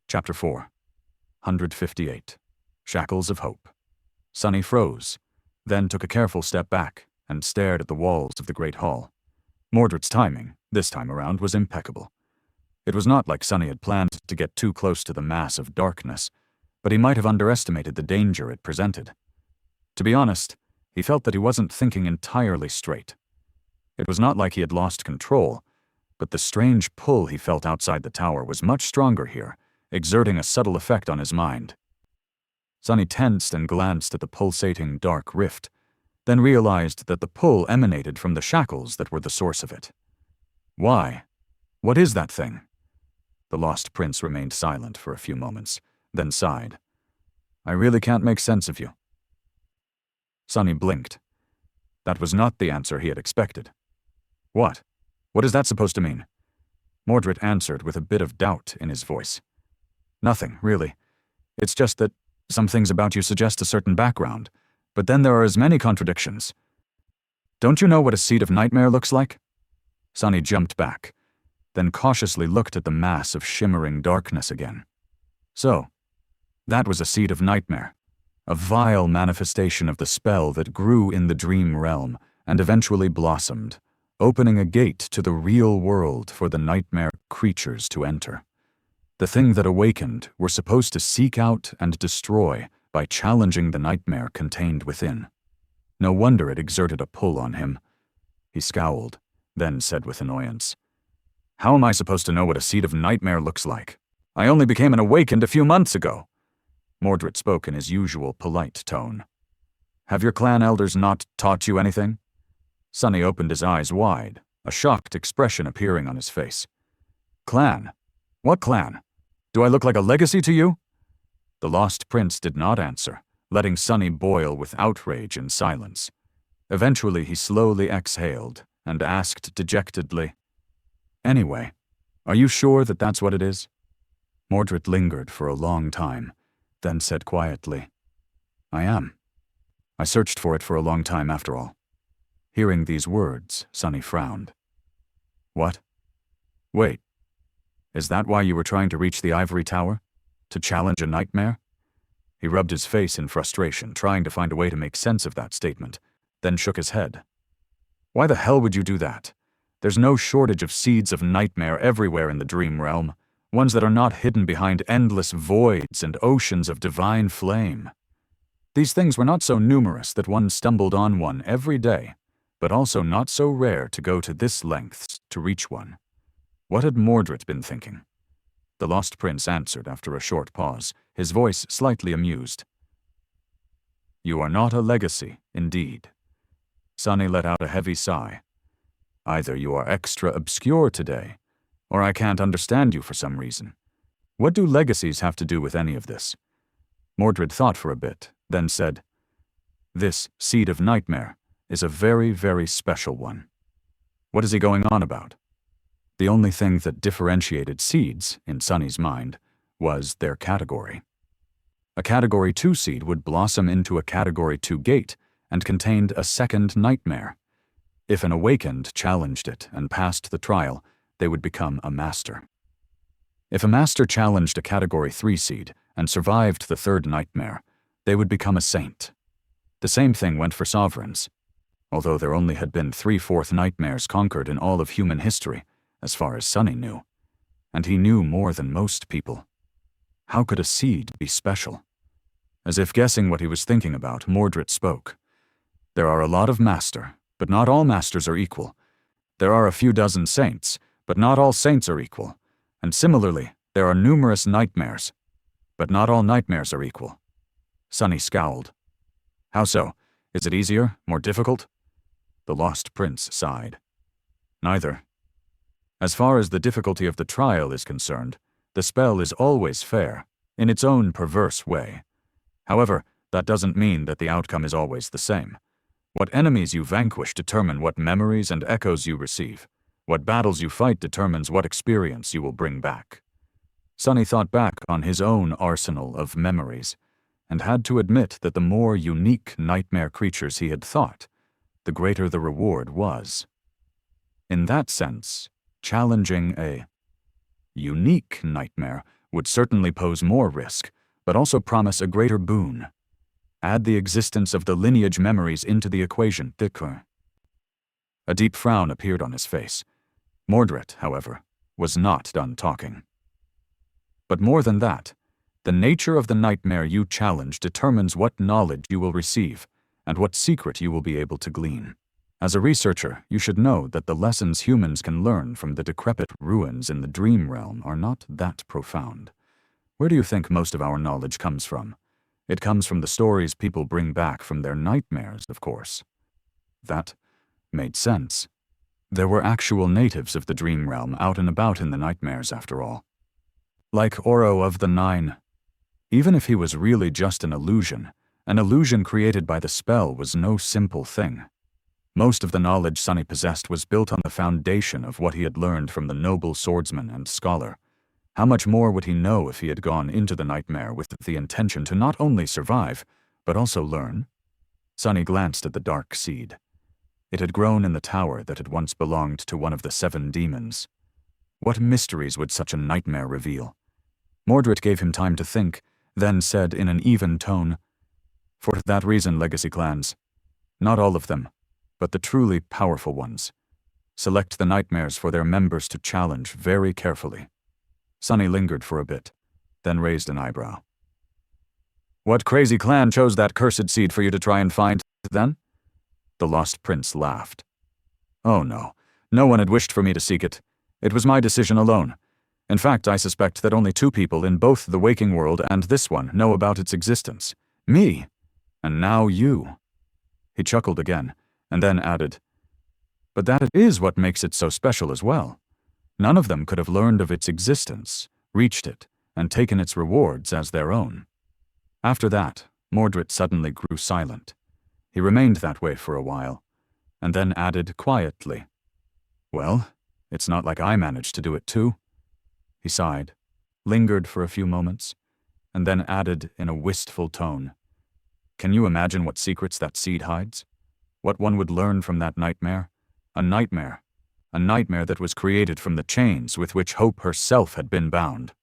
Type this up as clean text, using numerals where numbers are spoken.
Chapter 4, 158. Shackles of Hope. Sonny froze, then took a careful step back and stared at the walls of the great hall. Mordred's timing, this time around, was impeccable. It was not like Sonny had planned to get too close to the mass of darkness, but he might have underestimated the danger it presented. To be honest, he felt that he wasn't thinking entirely straight. It was not like he had lost control, but the strange pull he felt outside the tower was much stronger here, exerting a subtle effect on his mind. Sonny tensed and glanced at the pulsating dark rift, then realized that the pull emanated from the shackles that were the source of it. Why? What is that thing? The lost prince remained silent for a few moments, then sighed. I really can't make sense of you. Sonny blinked. That was not the answer he had expected. What? What is that supposed to mean? Mordred answered with a bit of doubt in his voice. Nothing, really. It's just that some things about you suggest a certain background, but then there are as many contradictions. Don't you know what a seed of nightmare looks like? Sonny jumped back, then cautiously looked at the mass of shimmering darkness again. So, that was a seed of nightmare, a vile manifestation of the spell that grew in the dream realm and eventually blossomed, opening a gate to the real world for the nightmare creatures to enter. The thing that awakened were supposed to seek out and destroy by challenging the nightmare contained within. No wonder it exerted a pull on him. He scowled, then said with annoyance, How am I supposed to know what a seed of nightmare looks like? I only became an awakened a few months ago. Mordred spoke in his usual polite tone. Have your clan elders not taught you anything? Sonny opened his eyes wide, a shocked expression appearing on his face. Clan? What clan? Do I look like a legacy to you? The lost prince did not answer, letting Sonny boil with outrage in silence. Eventually he slowly exhaled and asked dejectedly, Anyway, are you sure that that's what it is? Mordred lingered for a long time, then said quietly, I am. I searched for it for a long time after all. Hearing these words, Sonny frowned. What? Wait. Is that why you were trying to reach the ivory tower? To challenge a nightmare? He rubbed his face in frustration, trying to find a way to make sense of that statement, then shook his head. Why the hell would you do that? There's no shortage of seeds of nightmare everywhere in the dream realm, ones that are not hidden behind endless voids and oceans of divine flame. These things were not so numerous that one stumbled on one every day, but also not so rare to go to this lengths to reach one. What had Mordred been thinking? The lost prince answered after a short pause, his voice slightly amused. You are not a legacy, indeed. Sonny let out a heavy sigh. Either you are extra obscure today, or I can't understand you for some reason. What do legacies have to do with any of this? Mordred thought for a bit, then said, This seed of nightmare is a very, very special one. What is he going on about? The only thing that differentiated seeds, in Sonny's mind, was their category. A Category 2 seed would blossom into a Category 2 gate and contained a second nightmare. If an awakened challenged it and passed the trial, they would become a master. If a master challenged a Category 3 seed and survived the third nightmare, they would become a saint. The same thing went for sovereigns. Although there only had been 3/4 nightmares conquered in all of human history, as far as Sonny knew, and he knew more than most people. How could a seed be special? As if guessing what he was thinking about, Mordred spoke. There are a lot of master, but not all masters are equal. There are a few dozen saints, but not all saints are equal. And similarly, there are numerous nightmares, but not all nightmares are equal. Sonny scowled. How so? Is it easier? More difficult? The lost prince sighed. Neither. As far as the difficulty of the trial is concerned, the spell is always fair, in its own perverse way. However, that doesn't mean that the outcome is always the same. What enemies you vanquish determine what memories and echoes you receive. What battles you fight determines what experience you will bring back. Sonny thought back on his own arsenal of memories, and had to admit that the more unique nightmare creatures he had thought, the greater the reward was. In that sense, challenging a unique nightmare would certainly pose more risk, but also promise a greater boon. Add the existence of the lineage memories into the equation. A deep frown appeared on his face. Mordred, however, was not done talking. But more than that, the nature of the nightmare you challenge determines what knowledge you will receive and what secret you will be able to glean. As a researcher, you should know that the lessons humans can learn from the decrepit ruins in the dream realm are not that profound. Where do you think most of our knowledge comes from? It comes from the stories people bring back from their nightmares, of course. That made sense. There were actual natives of the dream realm out and about in the nightmares, after all. Like Oro of the Nine. Even if he was really just an illusion created by the spell was no simple thing. Most of the knowledge Sunny possessed was built on the foundation of what he had learned from the noble swordsman and scholar. How much more would he know if he had gone into the nightmare with the intention to not only survive, but also learn? Sunny glanced at the dark seed. It had grown in the tower that had once belonged to one of the 7 demons. What mysteries would such a nightmare reveal? Mordred gave him time to think, then said in an even tone, "For that reason, legacy clans. Not all of them, but the truly powerful ones. Select the nightmares for their members to challenge very carefully." Sunny lingered for a bit, then raised an eyebrow. "What crazy clan chose that cursed seed for you to try and find, then?" The Lost Prince laughed. "Oh no, no one had wished for me to seek it. It was my decision alone. In fact, I suspect that only 2 people in both the waking world and this one know about its existence. Me, and now you." He chuckled again, and then added, "But that is what makes it so special as well. None of them could have learned of its existence, reached it, and taken its rewards as their own." After that, Mordred suddenly grew silent. He remained that way for a while, and then added quietly, "Well, it's not like I managed to do it too." He sighed, lingered for a few moments, and then added in a wistful tone, "Can you imagine what secrets that seed hides? What one would learn from that nightmare? A nightmare that was created from the chains with which Hope herself had been bound."